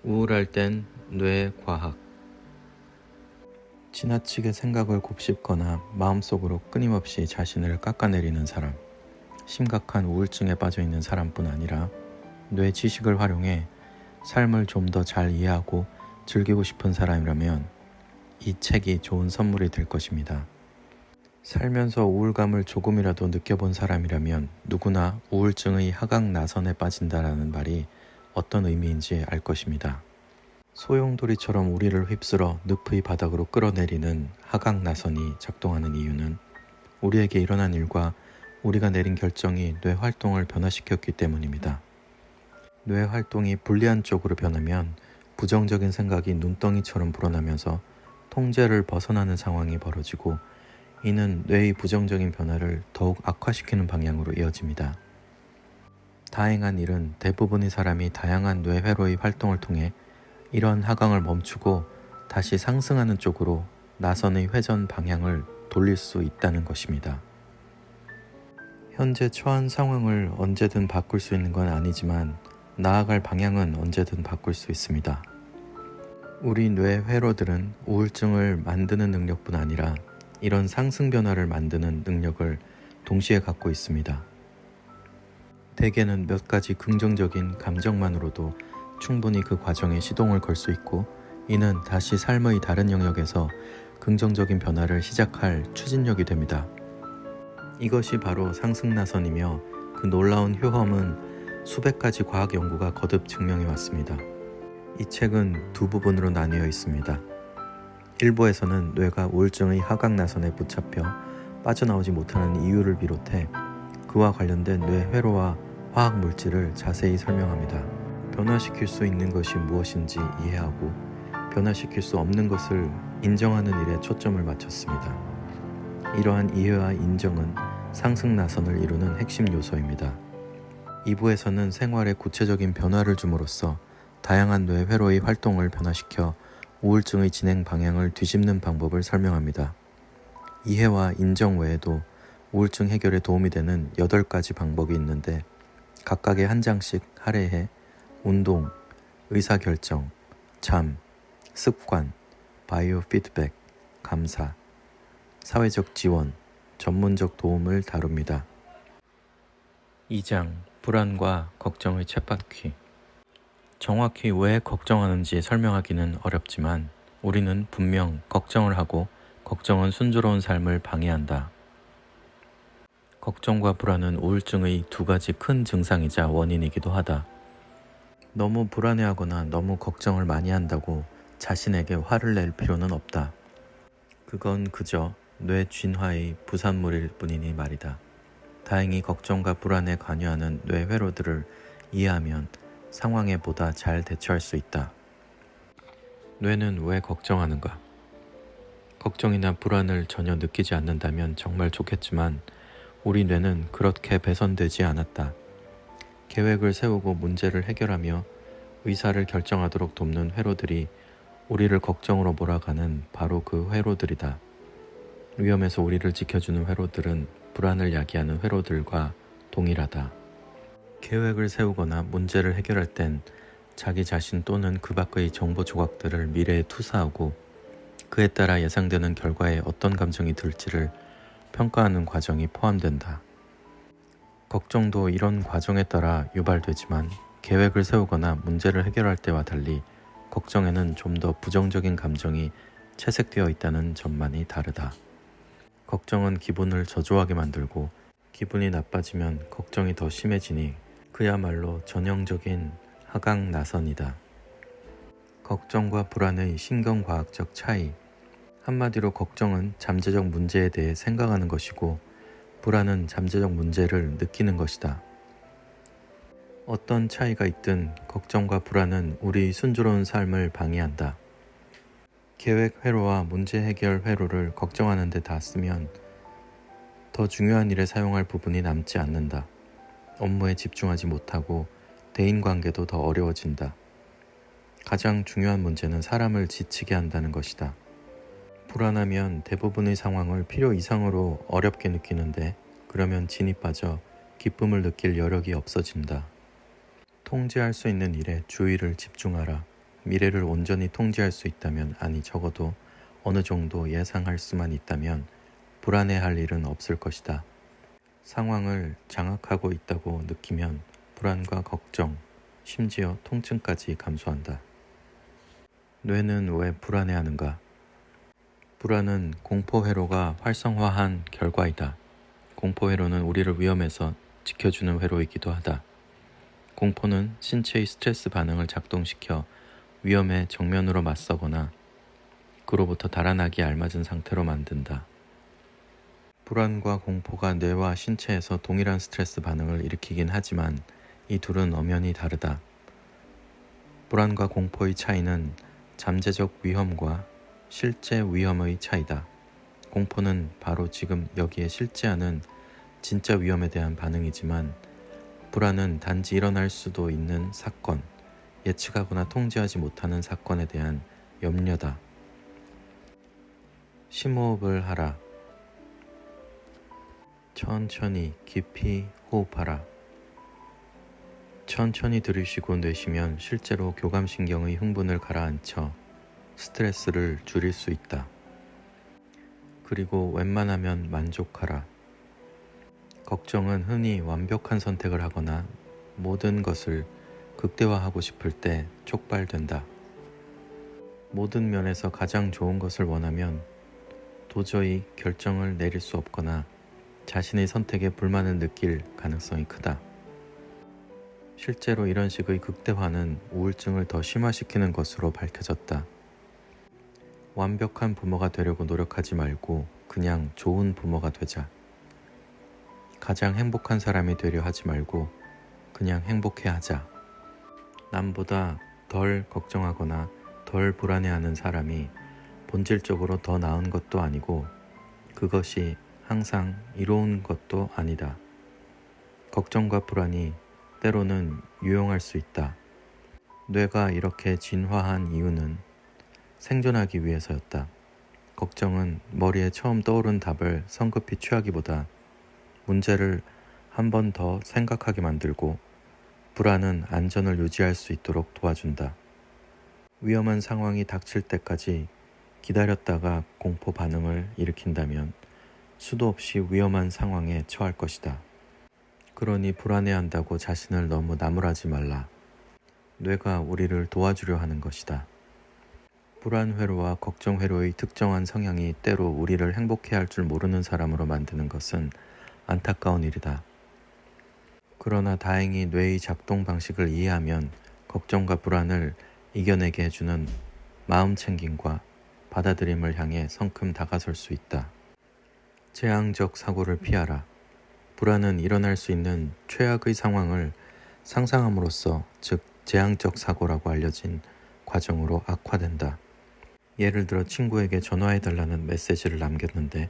우울할 땐 뇌과학. 지나치게 생각을 곱씹거나 마음속으로 끊임없이 자신을 깎아내리는 사람, 심각한 우울증에 빠져있는 사람뿐 아니라 뇌 지식을 활용해 삶을 좀 더 잘 이해하고 즐기고 싶은 사람이라면 이 책이 좋은 선물이 될 것입니다. 살면서 우울감을 조금이라도 느껴본 사람이라면 누구나 우울증의 하강나선에 빠진다라는 말이 어떤 의미인지 알 것입니다. 소용돌이처럼 우리를 휩쓸어 늪의 바닥으로 끌어내리는 하강나선이 작동하는 이유는 우리에게 일어난 일과 우리가 내린 결정이 뇌 활동을 변화시켰기 때문입니다. 뇌 활동이 불리한 쪽으로 변하면 부정적인 생각이 눈덩이처럼 불어나면서 통제를 벗어나는 상황이 벌어지고, 이는 뇌의 부정적인 변화를 더욱 악화시키는 방향으로 이어집니다. 다행한 일은 대부분의 사람이 다양한 뇌 회로의 활동을 통해 이런 하강을 멈추고 다시 상승하는 쪽으로 나선의 회전 방향을 돌릴 수 있다는 것입니다. 현재 처한 상황을 언제든 바꿀 수 있는 건 아니지만 나아갈 방향은 언제든 바꿀 수 있습니다. 우리 뇌 회로들은 우울증을 만드는 능력뿐 아니라 이런 상승 변화를 만드는 능력을 동시에 갖고 있습니다. 대개는 몇 가지 긍정적인 감정만으로도 충분히 그 과정에 시동을 걸 수 있고, 이는 다시 삶의 다른 영역에서 긍정적인 변화를 시작할 추진력이 됩니다. 이것이 바로 상승나선이며, 그 놀라운 효험은 수백 가지 과학 연구가 거듭 증명해 왔습니다. 이 책은 두 부분으로 나뉘어 있습니다. 일부에서는 뇌가 우울증의 하강나선에 붙잡혀 빠져나오지 못하는 이유를 비롯해 그와 관련된 뇌 회로와 화학 물질을 자세히 설명합니다. 변화시킬 수 있는 것이 무엇인지 이해하고 변화시킬 수 없는 것을 인정하는 일에 초점을 맞췄습니다. 이러한 이해와 인정은 상승나선을 이루는 핵심 요소입니다. 2부에서는 생활에 구체적인 변화를 줌으로써 다양한 뇌 회로의 활동을 변화시켜 우울증의 진행 방향을 뒤집는 방법을 설명합니다. 이해와 인정 외에도 우울증 해결에 도움이 되는 8가지 방법이 있는데, 각각의 한 장씩 할애해 운동, 의사결정, 잠, 습관, 바이오 피드백, 감사, 사회적 지원, 전문적 도움을 다룹니다. 2장, 불안과 걱정의 쳇바퀴. 정확히 왜 걱정하는지 설명하기는 어렵지만 우리는 분명 걱정을 하고, 걱정은 순조로운 삶을 방해한다. 걱정과 불안은 우울증의 두 가지 큰 증상이자 원인이기도 하다. 너무 불안해하거나 너무 걱정을 많이 한다고 자신에게 화를 낼 필요는 없다. 그건 그저 뇌 진화의 부산물일 뿐이니 말이다. 다행히 걱정과 불안에 관여하는 뇌 회로들을 이해하면 상황에 보다 잘 대처할 수 있다. 뇌는 왜 걱정하는가? 걱정이나 불안을 전혀 느끼지 않는다면 정말 좋겠지만 우리 뇌는 그렇게 배선되지 않았다. 계획을 세우고 문제를 해결하며 의사를 결정하도록 돕는 회로들이 우리를 걱정으로 몰아가는 바로 그 회로들이다. 위험에서 우리를 지켜주는 회로들은 불안을 야기하는 회로들과 동일하다. 계획을 세우거나 문제를 해결할 땐 자기 자신 또는 그 밖의 정보 조각들을 미래에 투사하고 그에 따라 예상되는 결과에 어떤 감정이 들지를 평가하는 과정이 포함된다. 걱정도 이런 과정에 따라 유발되지만 계획을 세우거나 문제를 해결할 때와 달리 걱정에는 좀 더 부정적인 감정이 채색되어 있다는 점만이 다르다. 걱정은 기분을 저조하게 만들고 기분이 나빠지면 걱정이 더 심해지니 그야말로 전형적인 하강나선이다. 걱정과 불안의 신경과학적 차이. 한마디로 걱정은 잠재적 문제에 대해 생각하는 것이고 불안은 잠재적 문제를 느끼는 것이다. 어떤 차이가 있든 걱정과 불안은 우리 순조로운 삶을 방해한다. 계획 회로와 문제 해결 회로를 걱정하는 데 다 쓰면 더 중요한 일에 사용할 부분이 남지 않는다. 업무에 집중하지 못하고 대인관계도 더 어려워진다. 가장 중요한 문제는 사람을 지치게 한다는 것이다. 불안하면 대부분의 상황을 필요 이상으로 어렵게 느끼는데, 그러면 진이 빠져 기쁨을 느낄 여력이 없어진다. 통제할 수 있는 일에 주의를 집중하라. 미래를 온전히 통제할 수 있다면, 아니 적어도 어느 정도 예상할 수만 있다면 불안해할 일은 없을 것이다. 상황을 장악하고 있다고 느끼면 불안과 걱정, 심지어 통증까지 감소한다. 뇌는 왜 불안해하는가? 불안은 공포회로가 활성화한 결과이다. 공포회로는 우리를 위험에서 지켜주는 회로이기도 하다. 공포는 신체의 스트레스 반응을 작동시켜 위험에 정면으로 맞서거나 그로부터 달아나기에 알맞은 상태로 만든다. 불안과 공포가 뇌와 신체에서 동일한 스트레스 반응을 일으키긴 하지만 이 둘은 엄연히 다르다. 불안과 공포의 차이는 잠재적 위험과 실제 위험의 차이다. 공포는 바로 지금 여기에 실제하는 진짜 위험에 대한 반응이지만, 불안은 단지 일어날 수도 있는 사건, 예측하거나 통제하지 못하는 사건에 대한 염려다. 심호흡을 하라. 천천히 깊이 호흡하라. 천천히 들이쉬고 내쉬면 실제로 교감신경의 흥분을 가라앉혀 스트레스를 줄일 수 있다. 그리고 웬만하면 만족하라. 걱정은 흔히 완벽한 선택을 하거나 모든 것을 극대화하고 싶을 때 촉발된다. 모든 면에서 가장 좋은 것을 원하면 도저히 결정을 내릴 수 없거나 자신의 선택에 불만을 느낄 가능성이 크다. 실제로 이런 식의 극대화는 우울증을 더 심화시키는 것으로 밝혀졌다. 완벽한 부모가 되려고 노력하지 말고 그냥 좋은 부모가 되자. 가장 행복한 사람이 되려 하지 말고 그냥 행복해 하자. 남보다 덜 걱정하거나 덜 불안해하는 사람이 본질적으로 더 나은 것도 아니고 그것이 항상 이로운 것도 아니다. 걱정과 불안이 때로는 유용할 수 있다. 뇌가 이렇게 진화한 이유는 생존하기 위해서였다. 걱정은 머리에 처음 떠오른 답을 성급히 취하기보다 문제를 한 번 더 생각하게 만들고, 불안은 안전을 유지할 수 있도록 도와준다. 위험한 상황이 닥칠 때까지 기다렸다가 공포 반응을 일으킨다면 수도 없이 위험한 상황에 처할 것이다. 그러니 불안해한다고 자신을 너무 나무라지 말라. 뇌가 우리를 도와주려 하는 것이다. 불안 회로와 걱정 회로의 특정한 성향이 때로 우리를 행복해 할 줄 모르는 사람으로 만드는 것은 안타까운 일이다. 그러나 다행히 뇌의 작동 방식을 이해하면 걱정과 불안을 이겨내게 해주는 마음 챙김과 받아들임을 향해 성큼 다가설 수 있다. 재앙적 사고를 피하라. 불안은 일어날 수 있는 최악의 상황을 상상함으로써, 즉 재앙적 사고라고 알려진 과정으로 악화된다. 예를 들어 친구에게 전화해달라는 메시지를 남겼는데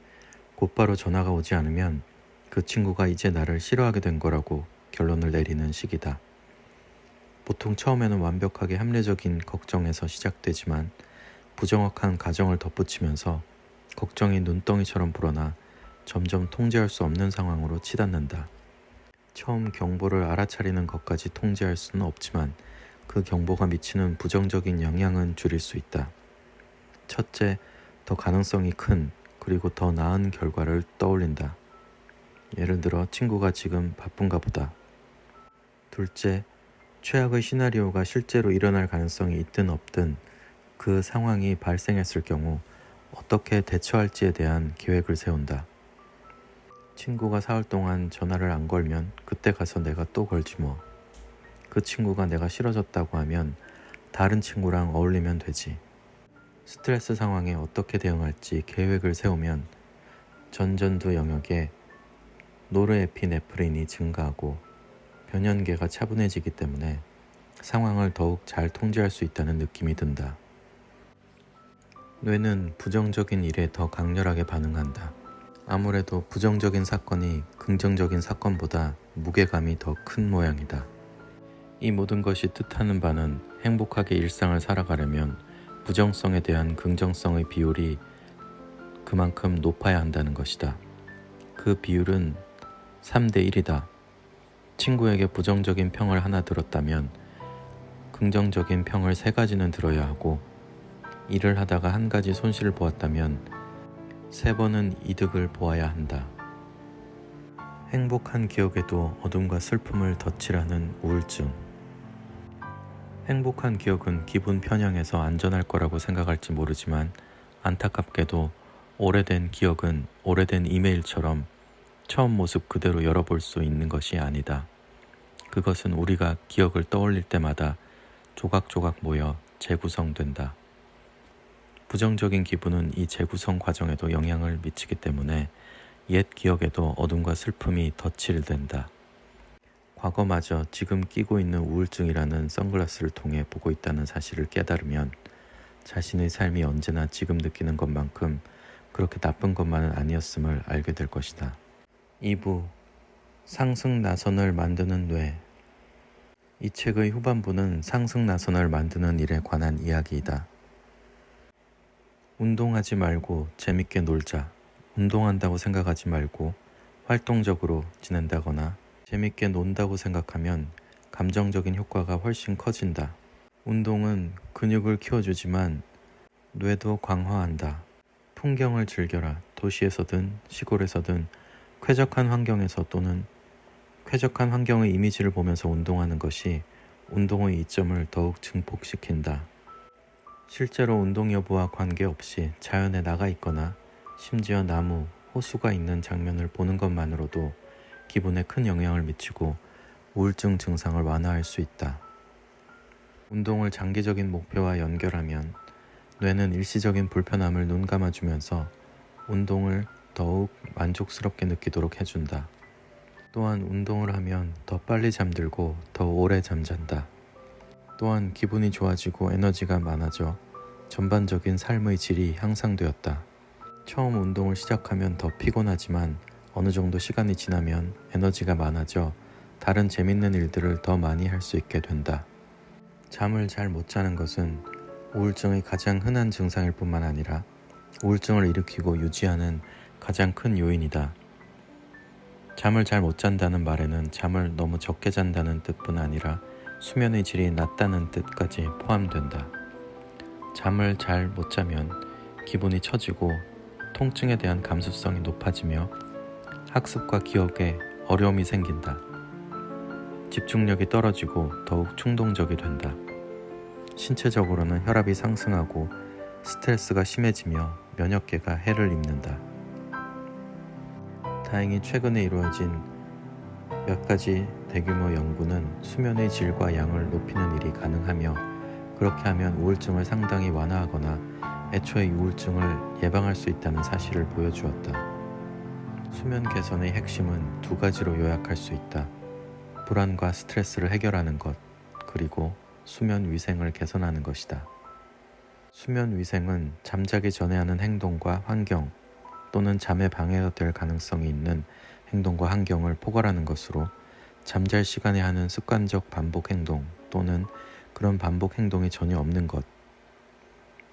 곧바로 전화가 오지 않으면 그 친구가 이제 나를 싫어하게 된 거라고 결론을 내리는 식이다. 보통 처음에는 완벽하게 합리적인 걱정에서 시작되지만 부정확한 가정을 덧붙이면서 걱정이 눈덩이처럼 불어나 점점 통제할 수 없는 상황으로 치닫는다. 처음 경보를 알아차리는 것까지 통제할 수는 없지만 그 경보가 미치는 부정적인 영향은 줄일 수 있다. 첫째, 더 가능성이 큰 그리고 더 나은 결과를 떠올린다. 예를 들어 친구가 지금 바쁜가 보다. 둘째, 최악의 시나리오가 실제로 일어날 가능성이 있든 없든 그 상황이 발생했을 경우 어떻게 대처할지에 대한 계획을 세운다. 친구가 사흘 동안 전화를 안 걸면 그때 가서 내가 또 걸지 뭐. 그 친구가 내가 싫어졌다고 하면 다른 친구랑 어울리면 되지. 스트레스 상황에 어떻게 대응할지 계획을 세우면 전전두 영역에 노르에피네프린이 증가하고 변연계가 차분해지기 때문에 상황을 더욱 잘 통제할 수 있다는 느낌이 든다. 뇌는 부정적인 일에 더 강렬하게 반응한다. 아무래도 부정적인 사건이 긍정적인 사건보다 무게감이 더 큰 모양이다. 이 모든 것이 뜻하는 바는 행복하게 일상을 살아가려면 부정성에 대한 긍정성의 비율이 그만큼 높아야 한다는 것이다. 그 비율은 3대 1이다. 친구에게 부정적인 평을 하나 들었다면 긍정적인 평을 3가지는 들어야 하고, 일을 하다가 1가지 손실을 보았다면 3번은 이득을 보아야 한다. 행복한 기억에도 어둠과 슬픔을 덧칠하는 우울증. 행복한 기억은 기분 편향해서 안전할 거라고 생각할지 모르지만, 안타깝게도 오래된 기억은 오래된 이메일처럼 처음 모습 그대로 열어볼 수 있는 것이 아니다. 그것은 우리가 기억을 떠올릴 때마다 조각조각 모여 재구성된다. 부정적인 기분은 이 재구성 과정에도 영향을 미치기 때문에 옛 기억에도 어둠과 슬픔이 덧칠된다. 과거마저 지금 끼고 있는 우울증이라는 선글라스를 통해 보고 있다는 사실을 깨달으면 자신의 삶이 언제나 지금 느끼는 것만큼 그렇게 나쁜 것만은 아니었음을 알게 될 것이다. 2부 상승 나선을 만드는 뇌. 이 책의 후반부는 상승 나선을 만드는 일에 관한 이야기이다. 운동하지 말고 재밌게 놀자. 운동한다고 생각하지 말고 활동적으로 지낸다거나 재밌게 논다고 생각하면 감정적인 효과가 훨씬 커진다. 운동은 근육을 키워주지만 뇌도 강화한다. 풍경을 즐겨라. 도시에서든 시골에서든 쾌적한 환경에서 또는 쾌적한 환경의 이미지를 보면서 운동하는 것이 운동의 이점을 더욱 증폭시킨다. 실제로 운동 여부와 관계없이 자연에 나가 있거나 심지어 나무, 호수가 있는 장면을 보는 것만으로도 기분에 큰 영향을 미치고 우울증 증상을 완화할 수 있다. 운동을 장기적인 목표와 연결하면 뇌는 일시적인 불편함을 눈 감아주면서 운동을 더욱 만족스럽게 느끼도록 해준다. 또한 운동을 하면 더 빨리 잠들고 더 오래 잠잔다. 또한 기분이 좋아지고 에너지가 많아져 전반적인 삶의 질이 향상되었다. 처음 운동을 시작하면 더 피곤하지만 어느 정도 시간이 지나면 에너지가 많아져 다른 재밌는 일들을 더 많이 할 수 있게 된다. 잠을 잘 못 자는 것은 우울증의 가장 흔한 증상일 뿐만 아니라 우울증을 일으키고 유지하는 가장 큰 요인이다. 잠을 잘 못 잔다는 말에는 잠을 너무 적게 잔다는 뜻뿐 아니라 수면의 질이 낮다는 뜻까지 포함된다. 잠을 잘 못 자면 기분이 처지고 통증에 대한 감수성이 높아지며 학습과 기억에 어려움이 생긴다. 집중력이 떨어지고 더욱 충동적이 된다. 신체적으로는 혈압이 상승하고 스트레스가 심해지며 면역계가 해를 입는다. 다행히 최근에 이루어진 몇 가지 대규모 연구는 수면의 질과 양을 높이는 일이 가능하며, 그렇게 하면 우울증을 상당히 완화하거나 애초에 우울증을 예방할 수 있다는 사실을 보여주었다. 수면 개선의 핵심은 2가지로 요약할 수 있다. 불안과 스트레스를 해결하는 것, 그리고 수면 위생을 개선하는 것이다. 수면 위생은 잠자기 전에 하는 행동과 환경 또는 잠에 방해가 될 가능성이 있는 행동과 환경을 포괄하는 것으로, 잠잘 시간에 하는 습관적 반복 행동 또는 그런 반복 행동이 전혀 없는 것,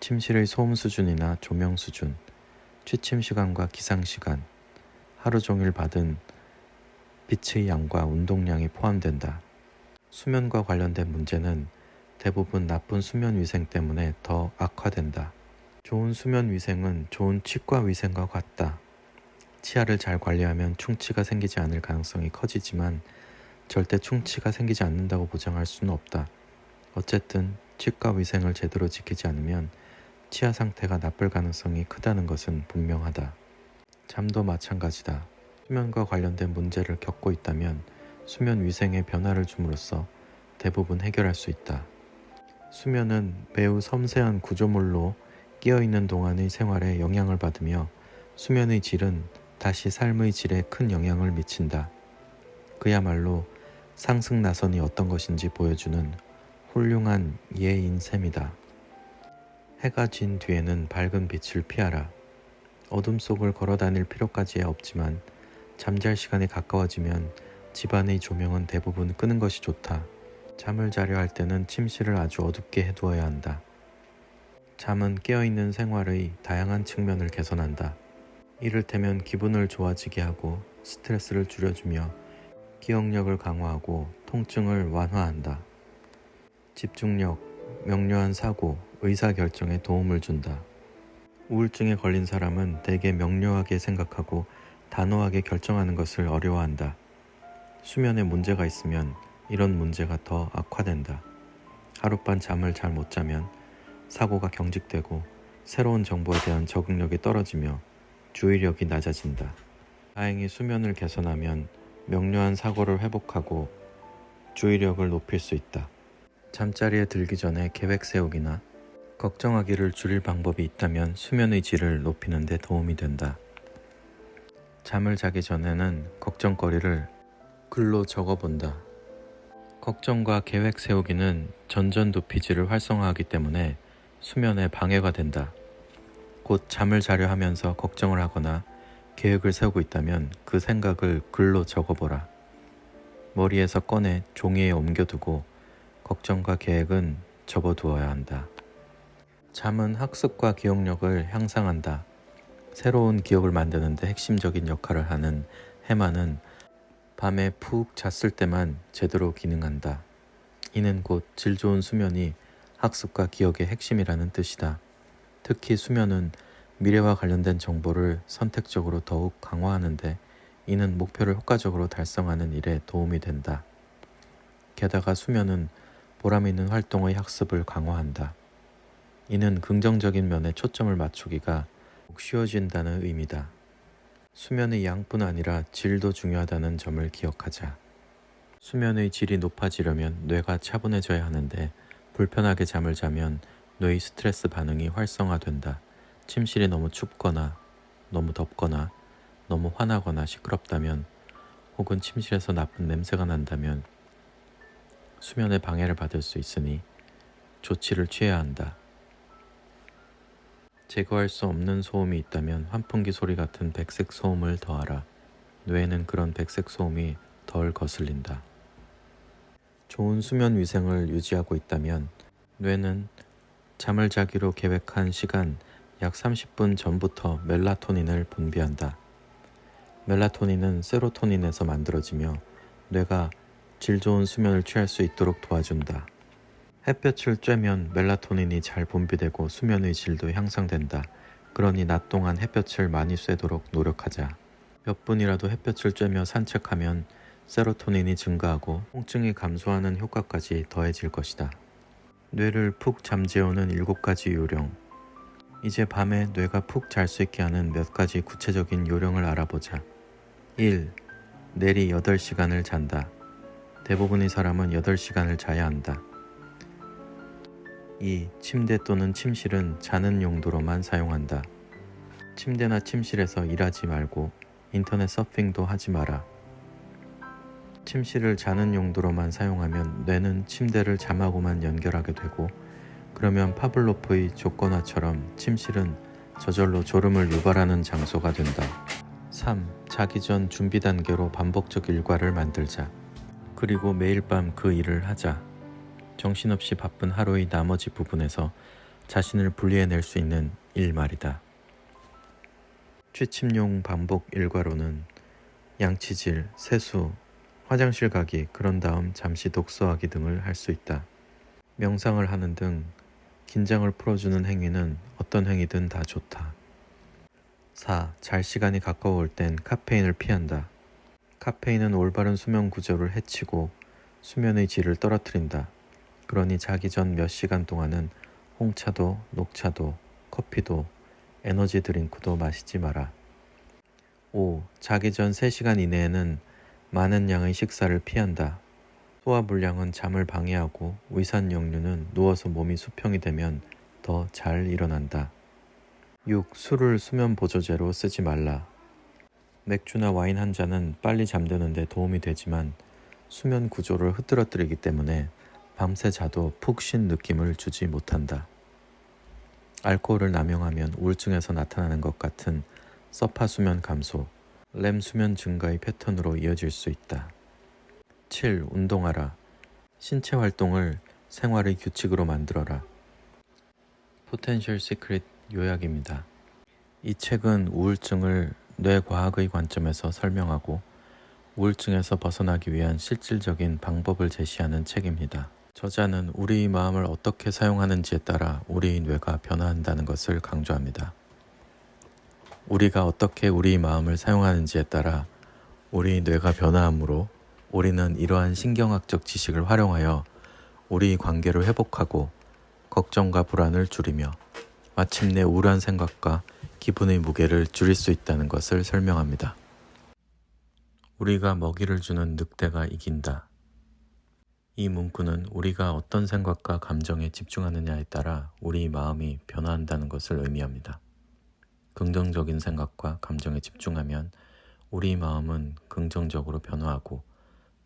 침실의 소음 수준이나 조명 수준, 취침 시간과 기상 시간, 하루 종일 받은 빛의 양과 운동량이 포함된다. 수면과 관련된 문제는 대부분 나쁜 수면 위생 때문에 더 악화된다. 좋은 수면 위생은 좋은 치과 위생과 같다. 치아를 잘 관리하면 충치가 생기지 않을 가능성이 커지지만 절대 충치가 생기지 않는다고 보장할 수는 없다. 어쨌든 치과 위생을 제대로 지키지 않으면 치아 상태가 나쁠 가능성이 크다는 것은 분명하다. 잠도 마찬가지다. 수면과 관련된 문제를 겪고 있다면 수면 위생에 변화를 줌으로써 대부분 해결할 수 있다. 수면은 매우 섬세한 구조물로 깨어있는 동안의 생활에 영향을 받으며 수면의 질은 다시 삶의 질에 큰 영향을 미친다. 그야말로 상승 나선이 어떤 것인지 보여주는 훌륭한 예인 셈이다. 해가 진 뒤에는 밝은 빛을 피하라. 어둠 속을 걸어 다닐 필요까지 없지만 잠잘 시간이 가까워지면 집안의 조명은 대부분 끄는 것이 좋다. 잠을 자려 할 때는 침실을 아주 어둡게 해두어야 한다. 잠은 깨어있는 생활의 다양한 측면을 개선한다. 이를테면 기분을 좋아지게 하고 스트레스를 줄여주며 기억력을 강화하고 통증을 완화한다. 집중력, 명료한 사고, 의사결정에 도움을 준다. 우울증에 걸린 사람은 대개 명료하게 생각하고 단호하게 결정하는 것을 어려워한다. 수면에 문제가 있으면 이런 문제가 더 악화된다. 하룻밤 잠을 잘 못 자면 사고가 경직되고 새로운 정보에 대한 적응력이 떨어지며 주의력이 낮아진다. 다행히 수면을 개선하면 명료한 사고를 회복하고 주의력을 높일 수 있다. 잠자리에 들기 전에 계획 세우기나 걱정하기를 줄일 방법이 있다면 수면의 질을 높이는 데 도움이 된다. 잠을 자기 전에는 걱정거리를 글로 적어본다. 걱정과 계획 세우기는 전전두피질을 활성화하기 때문에 수면에 방해가 된다. 곧 잠을 자려 하면서 걱정을 하거나 계획을 세우고 있다면 그 생각을 글로 적어보라. 머리에서 꺼내 종이에 옮겨두고 걱정과 계획은 접어두어야 한다. 잠은 학습과 기억력을 향상한다. 새로운 기억을 만드는 데 핵심적인 역할을 하는 해마는 밤에 푹 잤을 때만 제대로 기능한다. 이는 곧 질 좋은 수면이 학습과 기억의 핵심이라는 뜻이다. 특히 수면은 미래와 관련된 정보를 선택적으로 더욱 강화하는데 이는 목표를 효과적으로 달성하는 일에 도움이 된다. 게다가 수면은 보람 있는 활동의 학습을 강화한다. 이는 긍정적인 면에 초점을 맞추기가 쉬워진다는 의미다. 수면의 양뿐 아니라 질도 중요하다는 점을 기억하자. 수면의 질이 높아지려면 뇌가 차분해져야 하는데 불편하게 잠을 자면 뇌의 스트레스 반응이 활성화된다. 침실이 너무 춥거나 너무 덥거나 너무 화나거나 시끄럽다면 혹은 침실에서 나쁜 냄새가 난다면 수면에 방해를 받을 수 있으니 조치를 취해야 한다. 제거할 수 없는 소음이 있다면 환풍기 소리 같은 백색 소음을 더하라. 뇌에는 그런 백색 소음이 덜 거슬린다. 좋은 수면 위생을 유지하고 있다면 뇌는 잠을 자기로 계획한 시간 약 30분 전부터 멜라토닌을 분비한다. 멜라토닌은 세로토닌에서 만들어지며 뇌가 질 좋은 수면을 취할 수 있도록 도와준다. 햇볕을 쬐면 멜라토닌이 잘 분비되고 수면의 질도 향상된다. 그러니 낮 동안 햇볕을 많이 쐬도록 노력하자. 몇 분이라도 햇볕을 쬐며 산책하면 세로토닌이 증가하고 통증이 감소하는 효과까지 더해질 것이다. 뇌를 푹 잠재우는 7가지 요령. 이제 밤에 뇌가 푹 잘 수 있게 하는 몇 가지 구체적인 요령을 알아보자. 1. 내리 8시간을 잔다. 대부분의 사람은 8시간을 자야 한다. 2. 침대 또는 침실은 자는 용도로만 사용한다. 침대나 침실에서 일하지 말고 인터넷 서핑도 하지 마라. 침실을 자는 용도로만 사용하면 뇌는 침대를 잠하고만 연결하게 되고 그러면 파블로프의 조건화처럼 침실은 저절로 졸음을 유발하는 장소가 된다. 3. 자기 전 준비 단계로 반복적 일과를 만들자. 그리고 매일 밤 그 일을 하자. 정신없이 바쁜 하루의 나머지 부분에서 자신을 분리해낼 수 있는 일 말이다. 취침용 반복 일과로는 양치질, 세수, 화장실 가기, 그런 다음 잠시 독서하기 등을 할 수 있다. 명상을 하는 등 긴장을 풀어주는 행위는 어떤 행위든 다 좋다. 4. 잘 시간이 가까워올 땐 카페인을 피한다. 카페인은 올바른 수면 구조를 해치고 수면의 질을 떨어뜨린다. 그러니 자기 전 몇 시간 동안은 홍차도, 녹차도, 커피도, 에너지 드링크도 마시지 마라. 5. 자기 전 3시간 이내에는 많은 양의 식사를 피한다. 소화 불량은 잠을 방해하고 위산 역류는 누워서 몸이 수평이 되면 더 잘 일어난다. 6. 술을 수면 보조제로 쓰지 말라. 맥주나 와인 한 잔은 빨리 잠드는 데 도움이 되지만 수면 구조를 흐트러뜨리기 때문에 밤새 자도 푹 쉰 느낌을 주지 못한다. 알코올을 남용하면 우울증에서 나타나는 것 같은 서파 수면 감소, 렘 수면 증가의 패턴으로 이어질 수 있다. 7. 운동하라. 신체 활동을 생활의 규칙으로 만들어라. 포텐셜 시크릿 요약입니다. 이 책은 우울증을 뇌과학의 관점에서 설명하고 우울증에서 벗어나기 위한 실질적인 방법을 제시하는 책입니다. 저자는 우리 마음을 어떻게 사용하는지에 따라 우리 뇌가 변화한다는 것을 강조합니다. 우리가 어떻게 우리 마음을 사용하는지에 따라 우리 뇌가 변화하므로 우리는 이러한 신경학적 지식을 활용하여 우리 관계를 회복하고 걱정과 불안을 줄이며 마침내 우울한 생각과 기분의 무게를 줄일 수 있다는 것을 설명합니다. 우리가 먹이를 주는 늑대가 이긴다. 이 문구는 우리가 어떤 생각과 감정에 집중하느냐에 따라 우리 마음이 변화한다는 것을 의미합니다. 긍정적인 생각과 감정에 집중하면 우리 마음은 긍정적으로 변화하고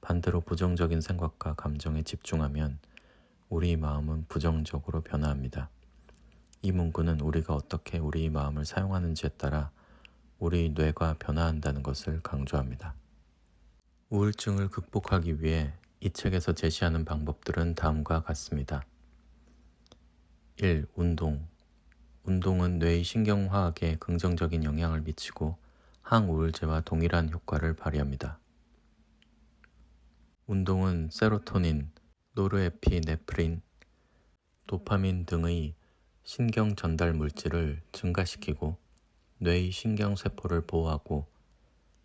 반대로 부정적인 생각과 감정에 집중하면 우리 마음은 부정적으로 변화합니다. 이 문구는 우리가 어떻게 우리 마음을 사용하는지에 따라 우리 뇌가 변화한다는 것을 강조합니다. 우울증을 극복하기 위해 이 책에서 제시하는 방법들은 다음과 같습니다. 1. 운동. 운동은 뇌의 신경화학에 긍정적인 영향을 미치고 항우울제와 동일한 효과를 발휘합니다. 운동은 세로토닌, 노르에피네프린, 도파민 등의 신경 전달 물질을 증가시키고 뇌의 신경세포를 보호하고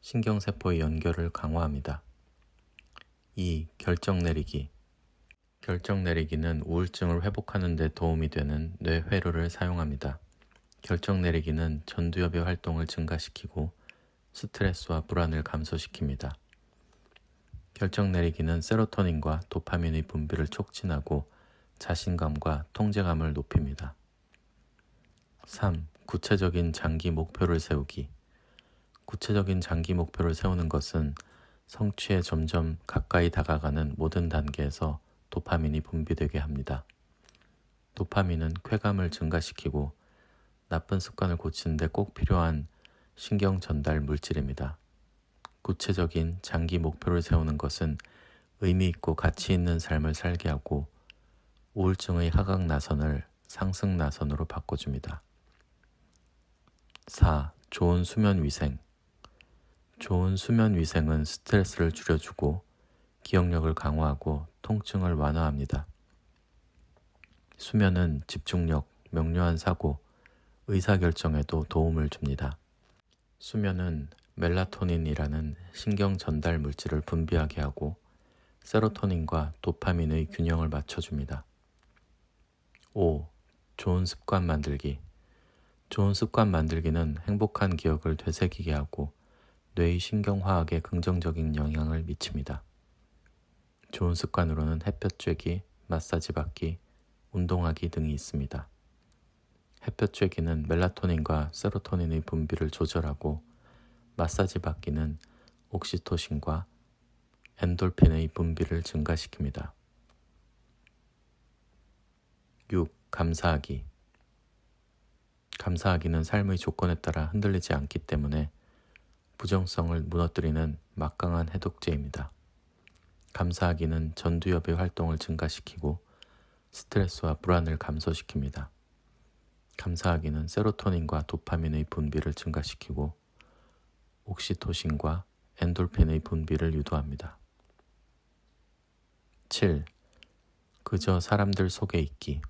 신경세포의 연결을 강화합니다. 2. 결정 내리기. 결정 내리기는 우울증을 회복하는 데 도움이 되는 뇌회로를 사용합니다. 결정 내리기는 전두엽의 활동을 증가시키고 스트레스와 불안을 감소시킵니다. 결정 내리기는 세로토닌과 도파민의 분비를 촉진하고 자신감과 통제감을 높입니다. 3. 구체적인 장기 목표를 세우기. 구체적인 장기 목표를 세우는 것은 성취에 점점 가까이 다가가는 모든 단계에서 도파민이 분비되게 합니다. 도파민은 쾌감을 증가시키고 나쁜 습관을 고치는 데 꼭 필요한 신경 전달 물질입니다. 구체적인 장기 목표를 세우는 것은 의미 있고 가치 있는 삶을 살게 하고 우울증의 하강 나선을 상승 나선으로 바꿔줍니다. 4. 좋은 수면 위생. 좋은 수면 위생은 스트레스를 줄여주고 기억력을 강화하고 통증을 완화합니다. 수면은 집중력, 명료한 사고, 의사결정에도 도움을 줍니다. 수면은 멜라토닌이라는 신경 전달 물질을 분비하게 하고 세로토닌과 도파민의 균형을 맞춰줍니다. 5. 좋은 습관 만들기. 좋은 습관 만들기는 행복한 기억을 되새기게 하고 뇌의 신경화학에 긍정적인 영향을 미칩니다. 좋은 습관으로는 햇볕 쬐기, 마사지 받기, 운동하기 등이 있습니다. 햇볕 쬐기는 멜라토닌과 세로토닌의 분비를 조절하고 마사지 받기는 옥시토신과 엔돌핀의 분비를 증가시킵니다. 6. 감사하기. 감사하기는 삶의 조건에 따라 흔들리지 않기 때문에 부정성을 무너뜨리는 막강한 해독제입니다. 감사하기는 전두엽의 활동을 증가시키고 스트레스와 불안을 감소시킵니다. 감사하기는 세로토닌과 도파민의 분비를 증가시키고 옥시토신과 엔돌핀의 분비를 유도합니다. 7. 그저 사람들 속에 있기.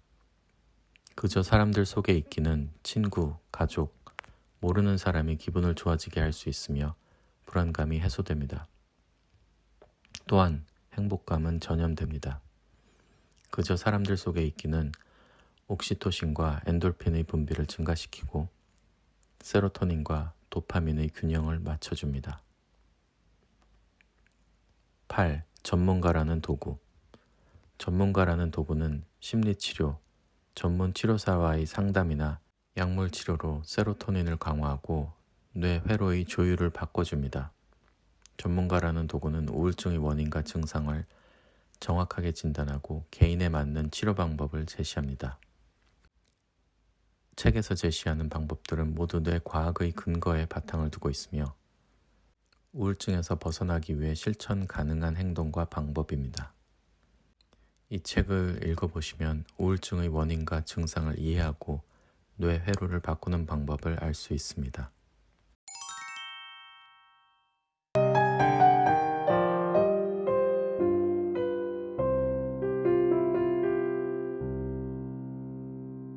그저 사람들 속에 있기는 친구, 가족, 모르는 사람이 기분을 좋아지게 할 수 있으며 불안감이 해소됩니다. 또한 행복감은 전염됩니다. 그저 사람들 속에 있기는 옥시토신과 엔돌핀의 분비를 증가시키고 세로토닌과 도파민의 균형을 맞춰줍니다. 8. 전문가라는 도구. 전문가라는 도구는 심리치료, 전문 치료사와의 상담이나 약물 치료로 세로토닌을 강화하고 뇌 회로의 조율을 바꿔줍니다. 전문가라는 도구는 우울증의 원인과 증상을 정확하게 진단하고 개인에 맞는 치료 방법을 제시합니다. 책에서 제시하는 방법들은 모두 뇌 과학의 근거에 바탕을 두고 있으며 우울증에서 벗어나기 위해 실천 가능한 행동과 방법입니다. 이 책을 읽어보시면 우울증의 원인과 증상을 이해하고 뇌 회로를 바꾸는 방법을 알 수 있습니다.